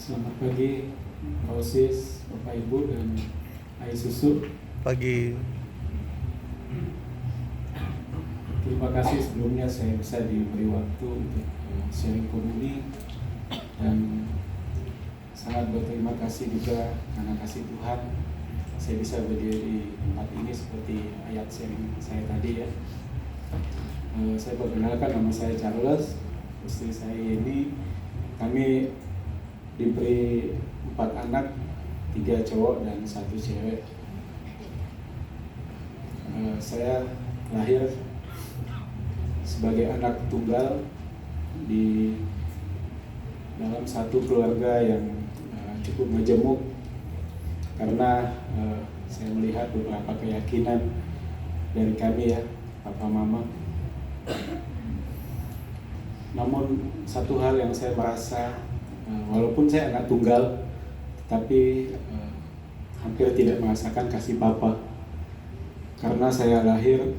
Selamat pagi, Rosis, Bapak Ibu, dan Ai Susu. Pagi. Terima kasih sebelumnya saya bisa diberi waktu untuk sharing komuni, dan sangat berterima kasih juga karena kasih Tuhan saya bisa berdiri di tempat ini seperti ayat sharing saya tadi ya. Saya perkenalkan, nama saya Charles, istri saya ini. Kami diberi 4 anak, 3 cowok dan 1 cewek. Saya lahir sebagai anak tunggal di dalam satu keluarga yang cukup majemuk, karena saya melihat beberapa keyakinan dari kami ya, papa mama. Namun satu hal yang saya merasa, walaupun saya anak tunggal, tapi hampir tidak merasakan kasih papa, karena saya lahir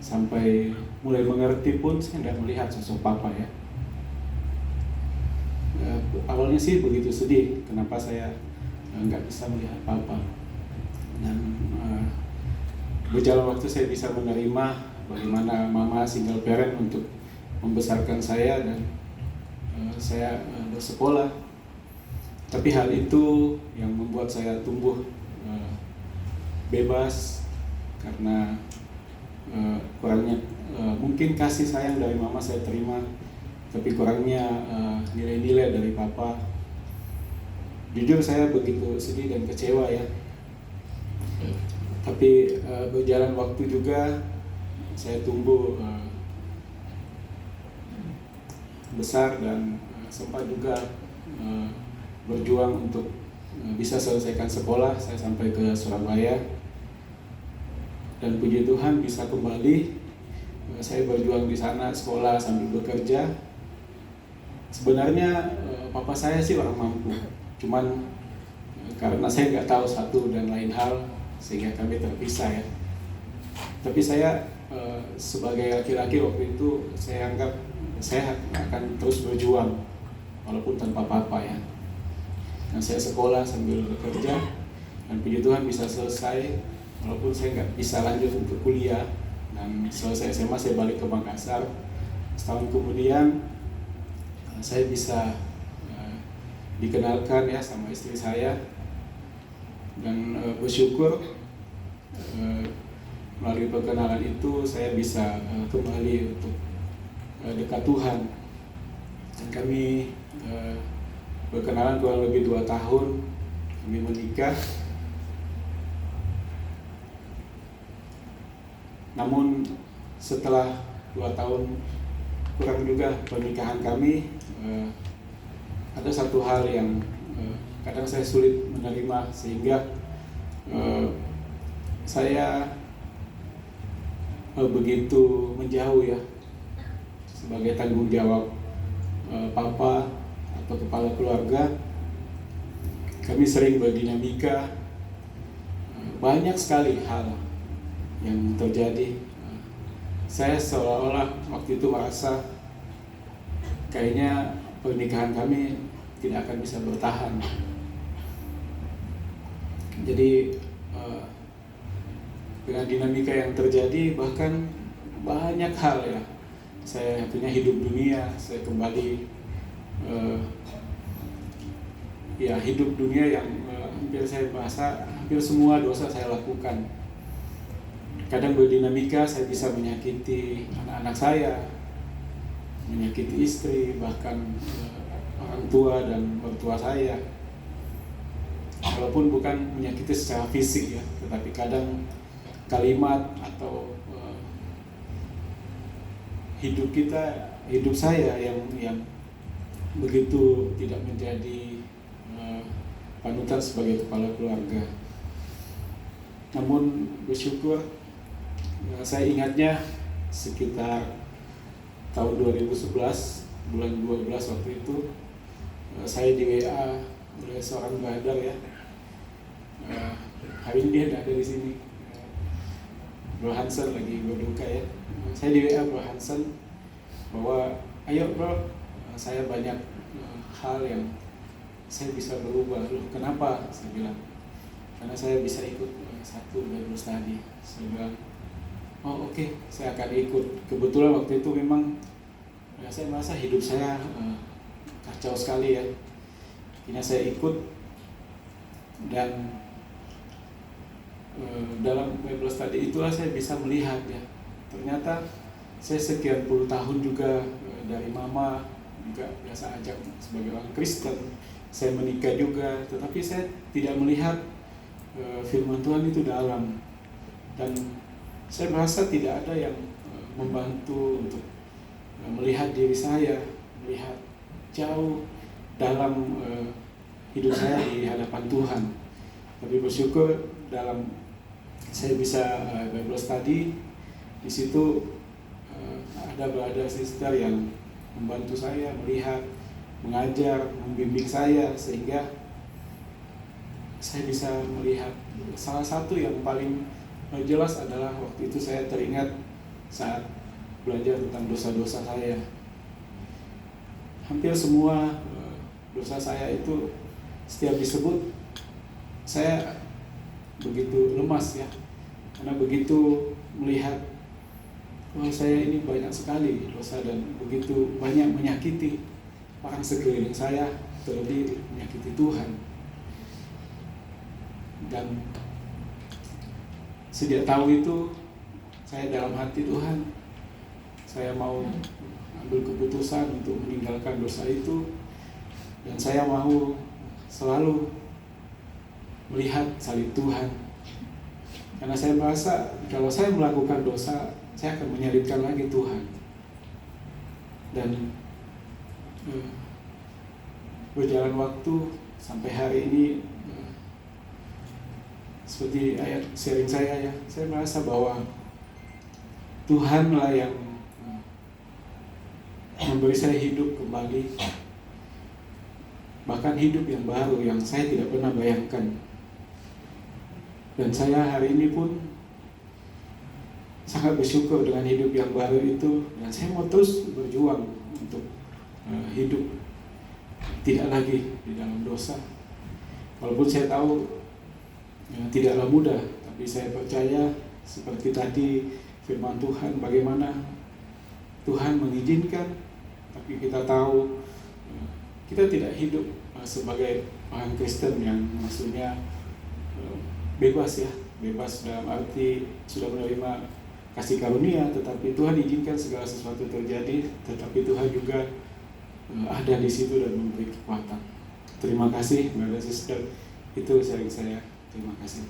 sampai mulai mengerti pun saya tidak melihat sosok papa ya. Awalnya sih begitu sedih, kenapa saya nggak bisa melihat papa. Dan berjalan waktu saya bisa menerima bagaimana mama single parent untuk membesarkan saya, dan saya bersekolah. Tapi hal itu yang membuat saya tumbuh bebas, karena kurangnya mungkin kasih sayang dari mama saya terima, tapi kurangnya nilai-nilai dari papa. Jujur saya begitu sedih dan kecewa ya. Tapi berjalan waktu juga saya tumbuh besar, dan sempat juga berjuang untuk bisa selesaikan sekolah. Saya sampai ke Surabaya, dan puji Tuhan bisa kembali. Saya berjuang di sana, sekolah sambil bekerja. Sebenarnya papa saya sih orang mampu, cuman karena saya nggak tahu satu dan lain hal sehingga kami terpisah ya. Tapi saya sebagai laki-laki waktu itu, saya anggap saya akan terus berjuang walaupun tanpa papa ya. Dan saya sekolah sambil bekerja, dan puji Tuhan bisa selesai walaupun saya nggak bisa lanjut untuk kuliah. Dan selesai SMA saya balik ke Makassar. Setahun kemudian saya bisa dikenalkan ya sama istri saya, dan bersyukur melalui perkenalan itu saya bisa kembali untuk dekat Tuhan. Dan kami berkenalan kurang lebih 2 tahun, kami menikah. Namun setelah 2 tahun kurang juga pernikahan kami, ada satu hal yang kadang saya sulit menerima, sehingga saya begitu menjauh ya sebagai tanggung jawab papa atau kepala keluarga. Kami sering berdinamika, banyak sekali hal yang terjadi. Saya seolah-olah waktu itu merasa kayaknya pernikahan kami tidak akan bisa bertahan. Jadi dengan dinamika yang terjadi, bahkan banyak hal ya, saya punya hidup dunia, saya kembali hidup dunia yang hampir saya merasa hampir semua dosa saya lakukan. Kadang berdinamika, saya bisa menyakiti anak-anak saya, menyakiti istri, bahkan orang tua dan mertua saya. Walaupun bukan menyakiti secara fisik ya, tetapi kadang kalimat atau hidup saya yang begitu tidak menjadi panutan sebagai kepala keluarga. Namun bersyukur, saya ingatnya sekitar tahun 2011 bulan 12 waktu itu, saya di WA oleh seorang brother ya. Hari ini dia tidak ada di sini, Bro Hansen lagi berduka ya. Saya di WA Bro Hansen bahwa ayo bro, saya banyak hal yang saya bisa berubah. Loh, kenapa? Saya bilang, karena saya bisa ikut satu Bible study. Saya bilang, oh oke, saya akan ikut. Kebetulan waktu itu memang ya, saya merasa hidup saya kacau sekali ya. Akhirnya saya ikut, dan dalam Bible study itulah saya bisa melihat ya, ternyata saya sekian puluh tahun juga dari mama juga biasa ajak sebagai orang Kristen, saya menikah juga, tetapi saya tidak melihat firman Tuhan itu dalam, dan saya merasa tidak ada yang membantu untuk melihat diri saya, melihat jauh dalam hidup saya di hadapan Tuhan. Tapi bersyukur dalam saya bisa Bible study, di situ ada brother sister yang membantu saya melihat, mengajar, membimbing saya, sehingga saya bisa melihat. Salah satu yang paling jelas adalah waktu itu saya teringat saat belajar tentang dosa-dosa saya. Hampir semua dosa saya itu setiap disebut, saya begitu lemas ya, karena begitu melihat, oh saya ini banyak sekali dosa dan begitu banyak menyakiti orang sekeliling saya, terlebih menyakiti Tuhan. Dan sejak tahu itu, saya dalam hati, Tuhan, saya mau ambil keputusan untuk meninggalkan dosa itu, dan saya mau selalu melihat salib Tuhan. Karena saya merasa kalau saya melakukan dosa, saya akan menyalibkan lagi Tuhan. Dan berjalan waktu sampai hari ini, seperti ayat sharing saya ya, saya merasa bahwa Tuhanlah yang memberi saya hidup kembali, bahkan hidup yang baru yang saya tidak pernah bayangkan. Dan saya hari ini pun sangat bersyukur dengan hidup yang baru itu, dan saya mau terus berjuang untuk hidup tidak lagi di dalam dosa. Walaupun saya tahu tidaklah mudah, tapi saya percaya seperti tadi firman Tuhan, bagaimana Tuhan mengizinkan, tapi kita tahu kita tidak hidup sebagai orang Kristen yang maksudnya bebas ya, bebas dalam arti sudah menerima kasih karunia, tetapi Tuhan izinkan segala sesuatu terjadi, tetapi Tuhan juga ada di situ dan memberi kekuatan. Terima kasih, brother sister. Itu sharing saya. Terima kasih.